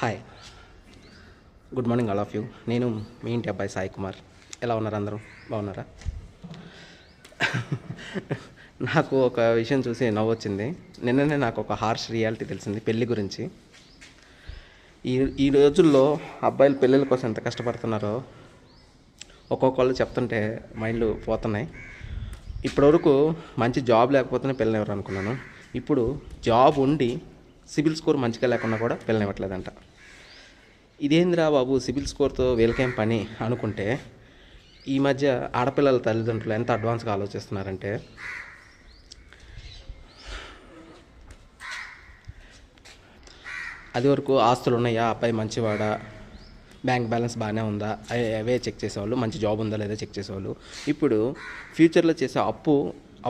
Hi, good morning all of you. నేను మీ ఇంటి అబ్బాయి సాయి కుమార్. ఎలా ఉన్నారు అందరూ? బాగున్నారా? నాకు ఒక విషయం చూసి నవ్వొచ్చింది. నిన్ననే నాకు ఒక హార్ష్ రియాలిటీ తెలిసింది పెళ్ళి గురించి. ఈ ఈ రోజుల్లో అబ్బాయిలు పెళ్ళిళ్ళ కోసం ఎంత కష్టపడుతున్నారో ఒక్కొక్కళ్ళు చెప్తుంటే మైండ్లు పోతున్నాయి. ఇప్పటివరకు మంచి జాబ్ లేకపోతేనే పెళ్ళినివ్వరు అనుకున్నాను. ఇప్పుడు జాబ్ ఉండి సిబిల్ స్కోర్ మంచిగా లేకుండా కూడా పెళ్ళనివ్వట్లేదంట. ఇదేంద్రా బాబు, సిబిల్ స్కోర్తో వీళ్ళకేం పని అనుకుంటే, ఈ మధ్య ఆడపిల్లల తల్లిదండ్రులు ఎంత అడ్వాన్స్గా ఆలోచిస్తున్నారంటే, అది వరకు ఆస్తులు ఉన్నాయా, అబ్బాయి మంచివాడా, బ్యాంక్ బ్యాలెన్స్ బాగానే ఉందా, అవే చెక్ చేసేవాళ్ళు. మంచి జాబ్ ఉందా లేదా చెక్ చేసేవాళ్ళు. ఇప్పుడు ఫ్యూచర్లో చేసే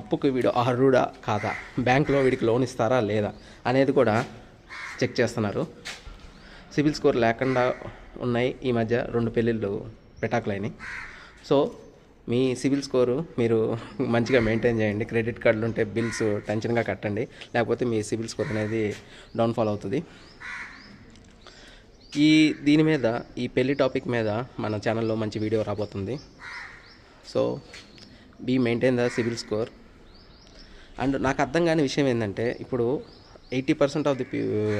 అప్పుకి వీడు అర్హుడా కాదా, బ్యాంకులో వీడికి లోన్ ఇస్తారా లేదా అనేది కూడా చెక్ చేస్తున్నారు. సిబిల్ స్కోర్ లేకుండా ఉన్నాయి. ఈ మధ్య 2 పెళ్ళిళ్ళు పెటాకులైనాయి. సో మీ సిబిల్ స్కోరు మీరు మంచిగా మెయింటైన్ చేయండి. క్రెడిట్ కార్డులు ఉంటే బిల్స్ టెన్షన్గా కట్టండి, లేకపోతే మీ సిబిల్ స్కోర్ అనేది డౌన్ఫాల్ అవుతుంది. దీని మీద, ఈ పెళ్లి టాపిక్ మీద మన ఛానల్లో మంచి వీడియో రాబోతుంది. So be maintain the CIBIL score. And నాకు అర్థం కాని విషయం ఏంటంటే, ఇప్పుడు 80% ఆఫ్ ది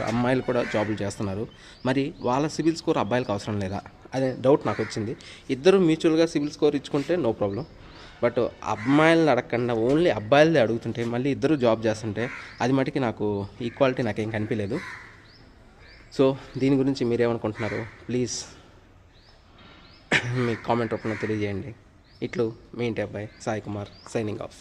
అమ్మాయిలు కూడా జాబులు చేస్తున్నారు. మరి వాళ్ళ సిబిల్ స్కోర్ అబ్బాయిలకు అవసరం లేదా అనే డౌట్ నాకు వచ్చింది. ఇద్దరు మ్యూచువల్గా సిబిల్ స్కోర్ ఇచ్చుకుంటే నో ప్రాబ్లం. బట్ అమ్మాయిలను అడగకుండా ఓన్లీ అబ్బాయిలదే అడుగుతుంటే, మళ్ళీ ఇద్దరు జాబ్ చేస్తుంటే, అది మటుకి నాకు ఈక్వాలిటీ నాకేం కనిపించలేదు. సో దీని గురించి మీరేమనుకుంటున్నారు? ప్లీజ్ మీ కామెంట్ రూపంలో తెలియజేయండి. ఇట్లు మీ ఇంటి అబ్బాయి సాయి కుమార్, సైనింగ్ ఆఫ్.